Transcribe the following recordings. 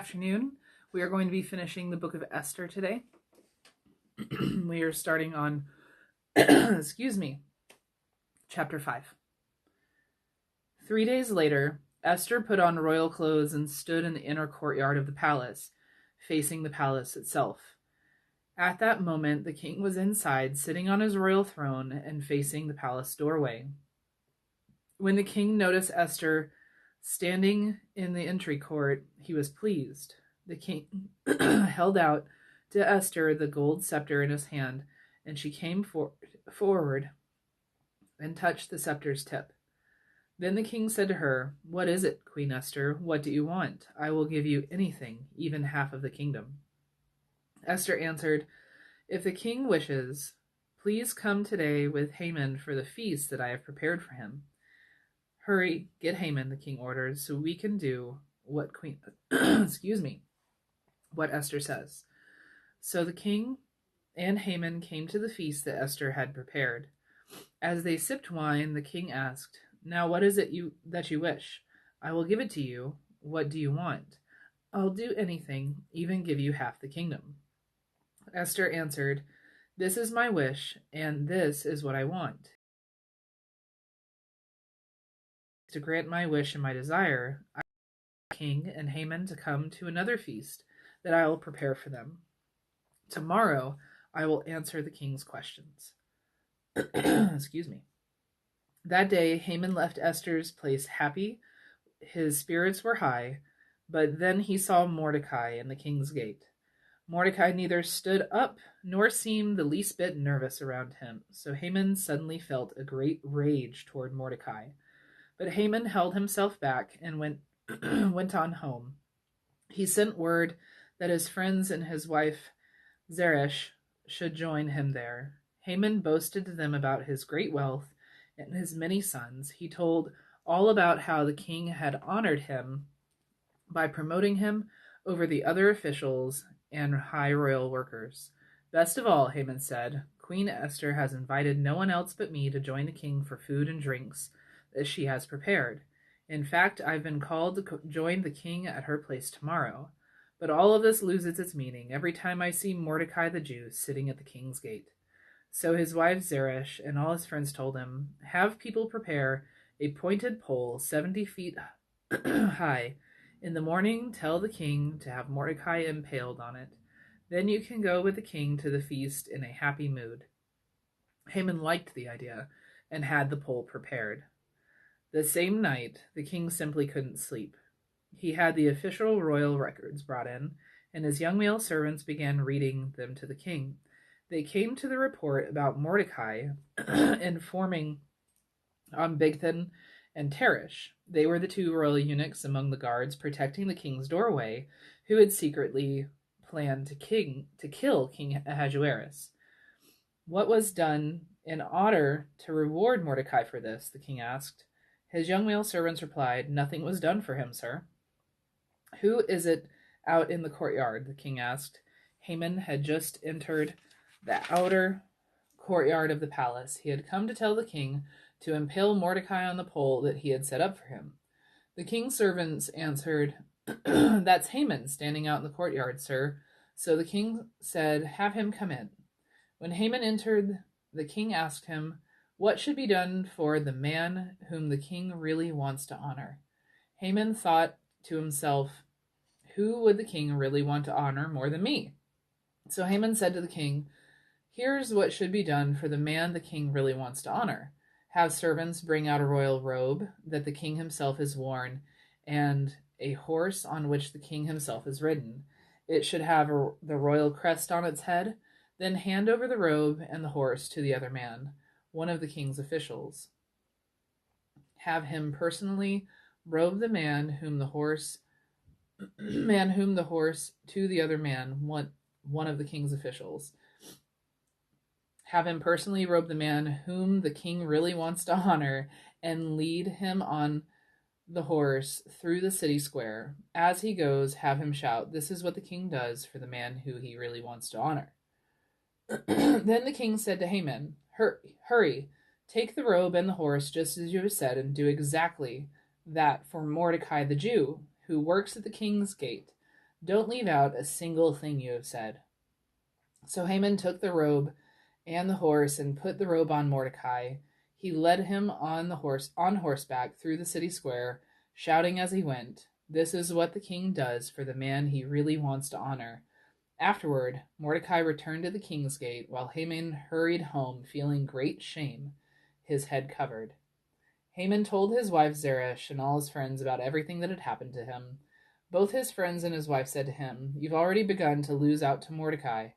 Afternoon. We are going to be finishing the book of Esther today. We are starting on, chapter 5. 3 days later, Esther put on royal clothes and stood in the inner courtyard of the palace, facing the palace itself. At that moment, the king was inside, sitting on his royal throne and facing the palace doorway. When the king noticed Esther standing in the entry court, he was pleased. The king held out to Esther the gold scepter in his hand, and she came forward and touched the scepter's tip. Then the king said to her, "What is it, Queen Esther? What do you want? I will give you anything, even half of the kingdom." Esther answered, "If the king wishes, please come today with Haman for the feast that I have prepared for him." "Hurry, get Haman," the king orders, "so we can do what what Esther says." So the king and Haman came to the feast that Esther had prepared. As they sipped wine, the king asked, "Now what is it that you wish? I will give it to you. What do you want?" "I'll do anything, even give you half the kingdom." Esther answered, "This is my wish, and this is what I want. To grant my wish and my desire, I want the king and Haman to come to another feast that I will prepare for them. Tomorrow I will answer the king's questions." That day Haman left Esther's place happy. His spirits were high, but then he saw Mordecai in the king's gate. Mordecai neither stood up nor seemed the least bit nervous around him, so Haman suddenly felt a great rage toward Mordecai. But Haman held himself back and went on home. He sent word that his friends and his wife Zeresh should join him there. Haman boasted to them about his great wealth and his many sons. He told all about how the king had honored him by promoting him over the other officials and high royal workers. "Best of all," Haman said, "Queen Esther has invited no one else but me to join the king for food and drinks that she has prepared. In fact, I've been called to join the king at her place tomorrow. But all of this loses its meaning every time I see Mordecai the Jew sitting at the king's gate." So his wife Zeresh and all his friends told him, "Have people prepare a pointed pole 70 feet high. In the morning, tell the king to have Mordecai impaled on it. Then you can go with the king to the feast in a happy mood." Haman liked the idea and had the pole prepared. The same night, the king simply couldn't sleep. He had the official royal records brought in, and his young male servants began reading them to the king. They came to the report about Mordecai informing on Bigthan and Teresh. They were the two royal eunuchs among the guards protecting the king's doorway, who had secretly planned to kill King Ahasuerus. "What was done in order to reward Mordecai for this?" the king asked. His young male servants replied, "Nothing was done for him, sir." "Who is it out in the courtyard?" the king asked. Haman had just entered the outer courtyard of the palace. He had come to tell the king to impale Mordecai on the pole that he had set up for him. The king's servants answered, "That's Haman standing out in the courtyard, sir." So the king said, "Have him come in." When Haman entered, the king asked him, "What should be done for the man whom the king really wants to honor?" Haman thought to himself, "Who would the king really want to honor more than me?" So Haman said to the king, "Here's what should be done for the man the king really wants to honor. Have servants bring out a royal robe that the king himself has worn, and a horse on which the king himself has ridden. It should have the royal crest on its head. Then hand over the robe and the horse to the other man, one of the king's officials. Have him personally robe the man whom the horse to the other man, one of the king's officials. Have him personally robe the man whom the king really wants to honor and lead him on the horse through the city square. As he goes, have him shout, 'This is what the king does for the man who he really wants to honor.'" Then the king said to Haman, Hurry, take the robe and the horse just as you have said, and do exactly that for Mordecai the Jew, who works at the king's gate. Don't leave out a single thing you have said." So Haman took the robe and the horse and put the robe on Mordecai. He led him on horseback through the city square, shouting as he went, "This is what the king does for the man he really wants to honor." Afterward, Mordecai returned to the king's gate, while Haman hurried home, feeling great shame, his head covered. Haman told his wife Zeresh and all his friends about everything that had happened to him. Both his friends and his wife said to him, "You've already begun to lose out to Mordecai.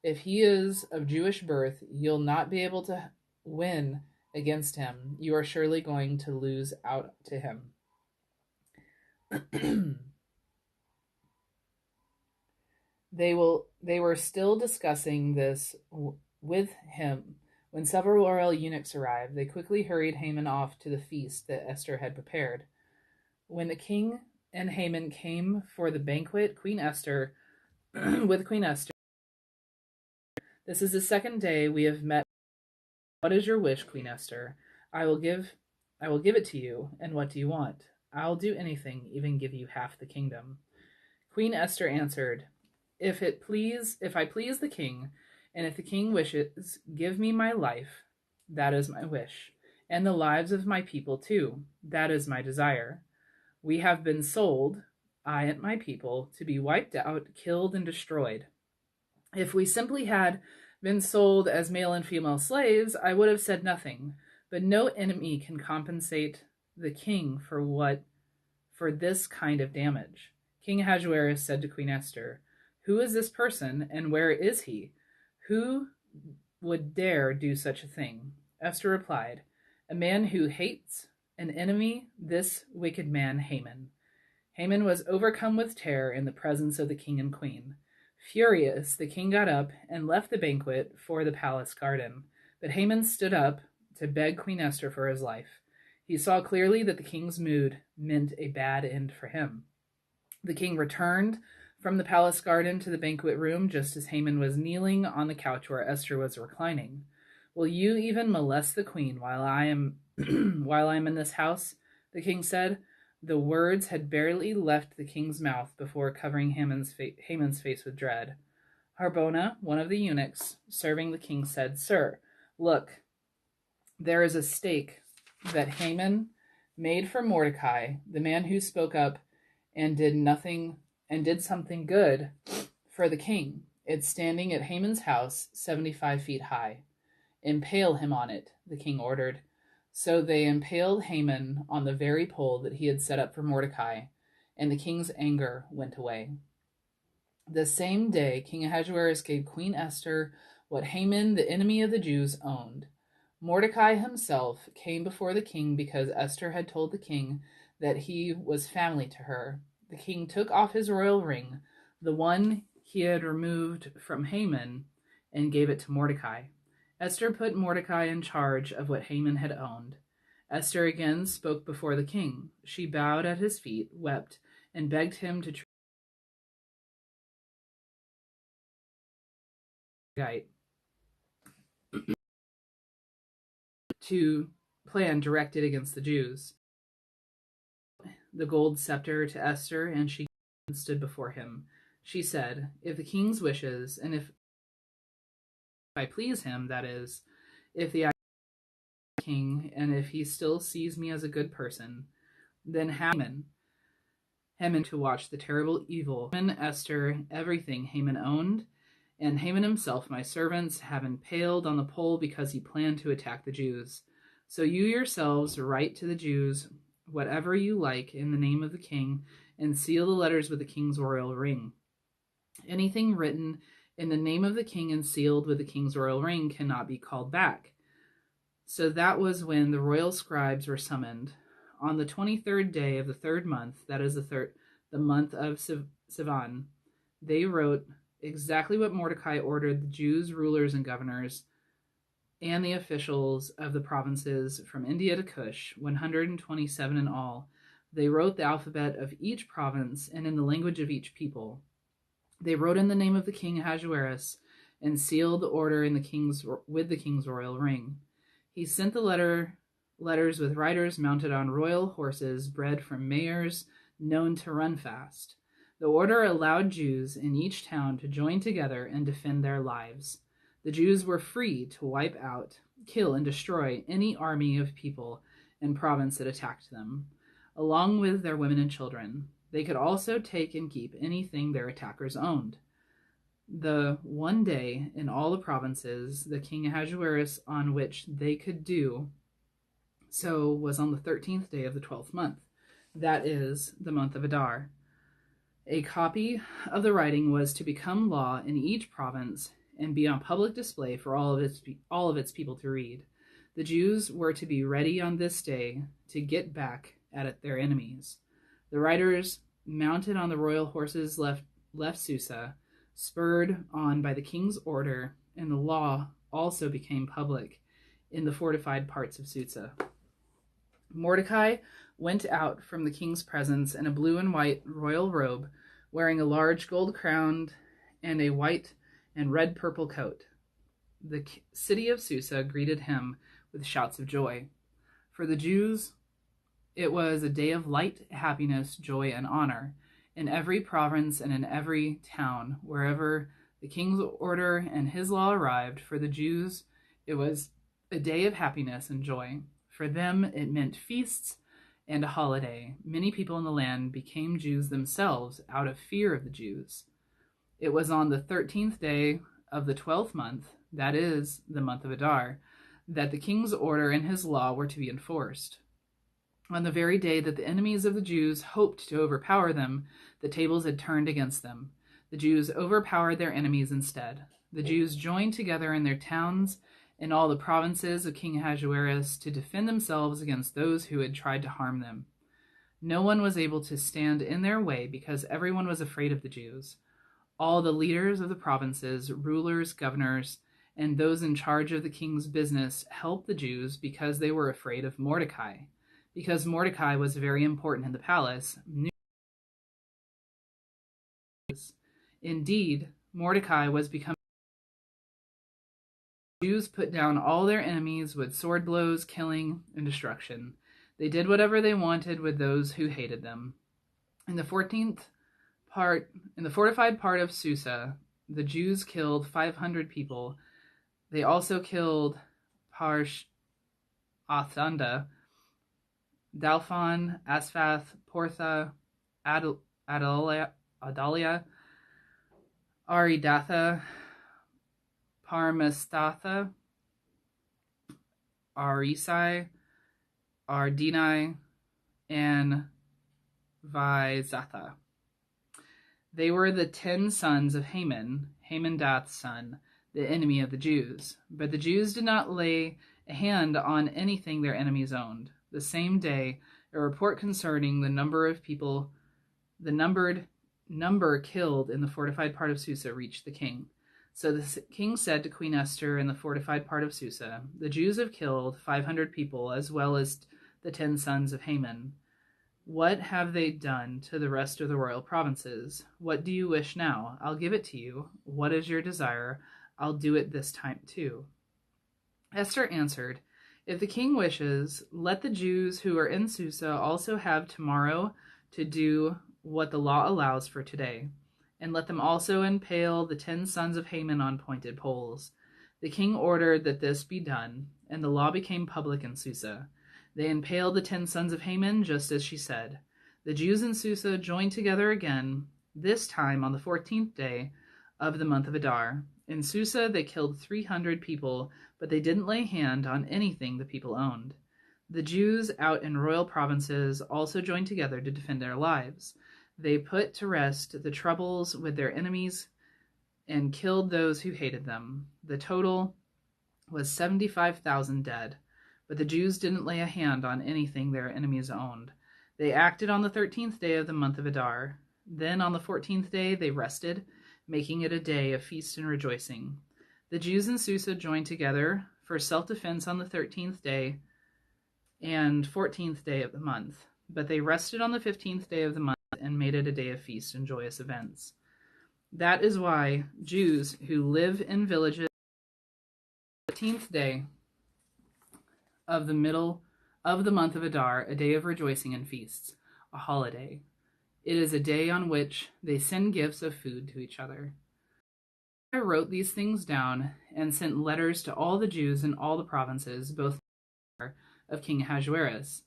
If he is of Jewish birth, you'll not be able to win against him. You are surely going to lose out to him." They were still discussing this with him when several royal eunuchs arrived. They quickly hurried Haman off to the feast that Esther had prepared. When the king and Haman came for the banquet, Queen Esther with Queen Esther, "This is the second day we have met. What is your wish, Queen Esther? I will give it to you. And what do you want? I'll do anything, even give you half the kingdom." Queen Esther answered, if I please the king, and if the king wishes, give me my life. That is my wish. And the lives of my people too. That is my desire. We have been sold, I and my people, to be wiped out, killed, and destroyed. If we simply had been sold as male and female slaves, I would have said nothing. But no enemy can compensate the king for this kind of damage. King Ahasuerus said to Queen Esther, "Who is this person, and where is he? Who would dare do such a thing?" Esther replied, "A man who hates an enemy, this wicked man Haman." Haman was overcome with terror in the presence of the king and queen. Furious, the king got up and left the banquet for the palace garden. But Haman stood up to beg Queen Esther for his life. He saw clearly that the king's mood meant a bad end for him. The king returned from the palace garden to the banquet room just as Haman was kneeling on the couch where Esther was reclining. "Will you even molest the queen while I am in this house?" the king said. The words had barely left the king's mouth before covering Haman's face with dread. Harbona, one of the eunuchs serving the king, said, "Sir, look, there is a steak that Haman made for Mordecai, the man who spoke up and did something good for the king. It's standing at Haman's house, 75 feet high. Impale him on it," the king ordered. So they impaled Haman on the very pole that he had set up for Mordecai, and the king's anger went away. The same day, King Ahasuerus gave Queen Esther what Haman, the enemy of the Jews, owned. Mordecai himself came before the king because Esther had told the king that he was family to her. The king took off his royal ring, the one he had removed from Haman, and gave it to Mordecai. Esther put Mordecai in charge of what Haman had owned. Esther again spoke before the king. She bowed at his feet, wept, and begged him to plan directed against the Jews. The gold scepter to Esther, and she stood before him. She said, "If the king's wishes, and if I please him, that is, if the king, and if he still sees me as a good person, then Haman to watch the terrible evil. Haman, Esther, everything Haman owned, and Haman himself, my servants, have impaled on the pole because he planned to attack the Jews. So you yourselves write to the Jews whatever you like in the name of the king, and seal the letters with the king's royal ring. Anything written in the name of the king and sealed with the king's royal ring cannot be called back." So that was when the royal scribes were summoned. On the 23rd day of the third month, that is the month of Sivan, they wrote exactly what Mordecai ordered the Jews, rulers, and governors, and the officials of the provinces from India to Kush, 127 in all. They wrote the alphabet of each province and in the language of each people. They wrote in the name of the king Ahasuerus and sealed the order with the king's royal ring. He sent the letters with riders mounted on royal horses bred from mares known to run fast. The order allowed Jews in each town to join together and defend their lives. The Jews were free to wipe out, kill, and destroy any army of people and province that attacked them, along with their women and children. They could also take and keep anything their attackers owned. The one day in all the provinces, the king Ahasuerus, on which they could do so was on the 13th day of the 12th month, that is, the month of Adar. A copy of the writing was to become law in each province and be on public display for all of its people to read. The Jews were to be ready on this day to get back at their enemies. The riders, mounted on the royal horses, left Susa, spurred on by the king's order, and the law also became public in the fortified parts of Susa. Mordecai went out from the king's presence in a blue and white royal robe, wearing a large gold crown and a white and red-purple coat. The city of Susa greeted him with shouts of joy. For the Jews, it was a day of light, happiness, joy, and honor. In every province and in every town, wherever the king's order and his law arrived, for the Jews, it was a day of happiness and joy. For them, it meant feasts and a holiday. Many people in the land became Jews themselves out of fear of the Jews. It was on the 13th day of the 12th month, that is, the month of Adar, that the king's order and his law were to be enforced. On the very day that the enemies of the Jews hoped to overpower them, the tables had turned against them. The Jews overpowered their enemies instead. The Jews joined together in their towns in all the provinces of King Ahasuerus to defend themselves against those who had tried to harm them. No one was able to stand in their way because everyone was afraid of the Jews. All the leaders of the provinces, rulers, governors, and those in charge of the king's business helped the Jews because they were afraid of Mordecai. Because Mordecai was very important in the palace, indeed, Mordecai was becoming. The Jews put down all their enemies with sword blows, killing, and destruction. They did whatever they wanted with those who hated them. In the fortified part of Susa, the Jews killed 500 people. They also killed Athanda, Dalphon, Asphath, Portha, Adalia, Aridatha, Parmastatha, Arisai, Ardini, and Vizatha. They were the 10 sons of Haman, Hamandath's son, the enemy of the Jews. But the Jews did not lay a hand on anything their enemies owned. The same day, a report concerning the number killed in the fortified part of Susa reached the king. So the king said to Queen Esther in the fortified part of Susa, "The Jews have killed 500 people, as well as the 10 sons of Haman. What have they done to the rest of the royal provinces? What do you wish now? I'll give it to you. What is your desire? I'll do it this time too." Esther answered, "If the king wishes, let the Jews who are in Susa also have tomorrow to do what the law allows for today, and let them also impale the 10 sons of Haman on pointed poles." The king ordered that this be done, and the law became public in Susa. They impaled the 10 sons of Haman, just as she said. The Jews in Susa joined together again, this time on the 14th day of the month of Adar. In Susa they killed 300 people, but they didn't lay hand on anything the people owned. The Jews out in royal provinces also joined together to defend their lives. They put to rest the troubles with their enemies and killed those who hated them. The total was 75,000 dead, but the Jews didn't lay a hand on anything their enemies owned. They acted on the 13th day of the month of Adar. Then on the 14th day they rested, making it a day of feast and rejoicing. The Jews in Susa joined together for self-defense on the 13th day and 14th day of the month, but they rested on the 15th day of the month and made it a day of feast and joyous events. That is why Jews who live in villages on the 15th day of the middle of the month of Adar, a day of rejoicing and feasts, a holiday. It is a day on which they send gifts of food to each other. I wrote these things down and sent letters to all the Jews in all the provinces, both of King Ahasuerus.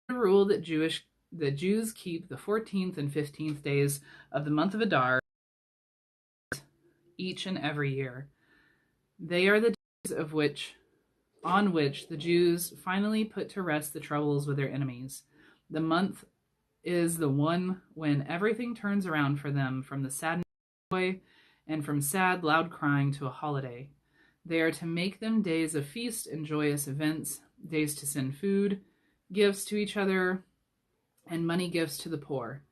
The rule that Jews keep the 14th and 15th days of the month of Adar each and every year. They are the days on which the Jews finally put to rest the troubles with their enemies. The month is the one when everything turns around for them, from the sadness to joy, and from sad, loud crying to a holiday. They are to make them days of feast and joyous events, days to send food, gifts to each other, and money gifts to the poor.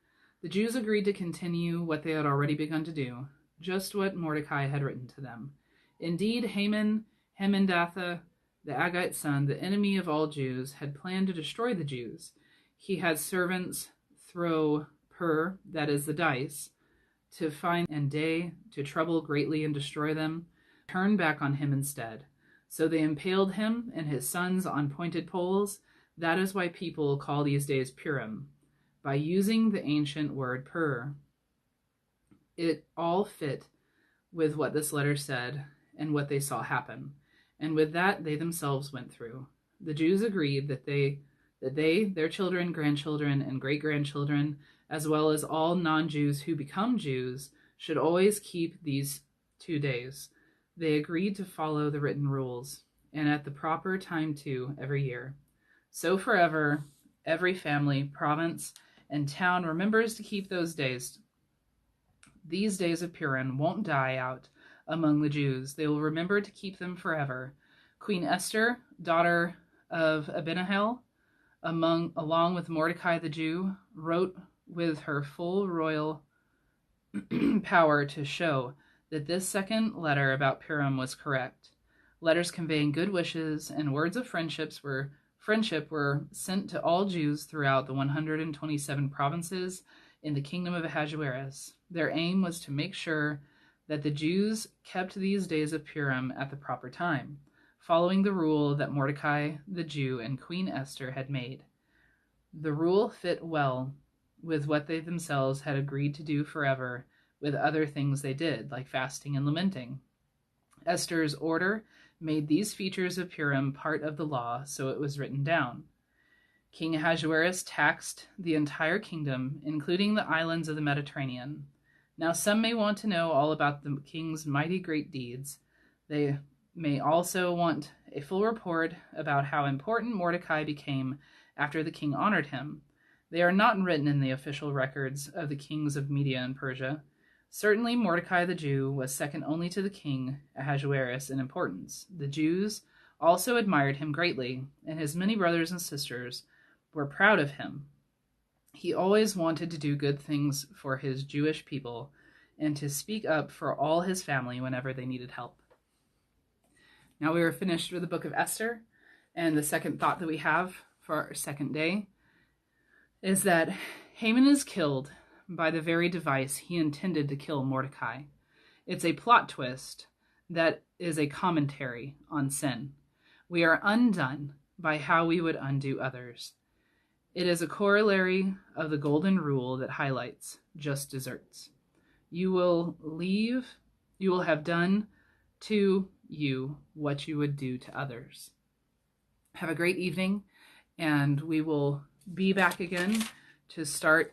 The Jews agreed to continue what they had already begun to do, just what Mordecai had written to them. Indeed, Haman, Hammedatha, the Agagite son, the enemy of all Jews, had planned to destroy the Jews. He had servants throw pur, that is the dice, to find and day, to trouble greatly and destroy them, turn back on him instead. So they impaled him and his sons on pointed poles. That is why people call these days Purim, by using the ancient word pur. It all fit with what this letter said and what they saw happen, and with that they themselves went through. The Jews agreed that they, their children, grandchildren, and great-grandchildren, as well as all non-Jews who become Jews, should always keep these 2 days. They agreed to follow the written rules, and at the proper time too, every year. So forever, every family, province, and town remembers to keep those days. These days of Purim won't die out among the Jews. They will remember to keep them forever. Queen Esther, daughter of Abihail, along with Mordecai the Jew, wrote with her full royal power to show that this second letter about Purim was correct. Letters conveying good wishes and words of friendship were sent to all Jews throughout the 127 provinces in the kingdom of Ahasuerus. Their aim was to make sure that the Jews kept these days of Purim at the proper time, following the rule that Mordecai the Jew and Queen Esther had made. The rule fit well with what they themselves had agreed to do forever with other things they did, like fasting and lamenting. Esther's order made these features of Purim part of the law, so it was written down. King Ahasuerus taxed the entire kingdom, including the islands of the Mediterranean. Now some may want to know all about the king's mighty great deeds. They may also want a full report about how important Mordecai became after the king honored him. They are not written in the official records of the kings of Media and Persia. Certainly Mordecai the Jew was second only to the king Ahasuerus in importance. The Jews also admired him greatly, and his many brothers and sisters were proud of him. He always wanted to do good things for his Jewish people and to speak up for all his family whenever they needed help. Now we are finished with the book of Esther, and the second thought that we have for our second day is that Haman is killed by the very device he intended to kill Mordecai. It's a plot twist that is a commentary on sin. We are undone by how we would undo others. It is a corollary of the golden rule that highlights just deserts. You will have done to you what you would do to others. Have a great evening, and we will be back again to start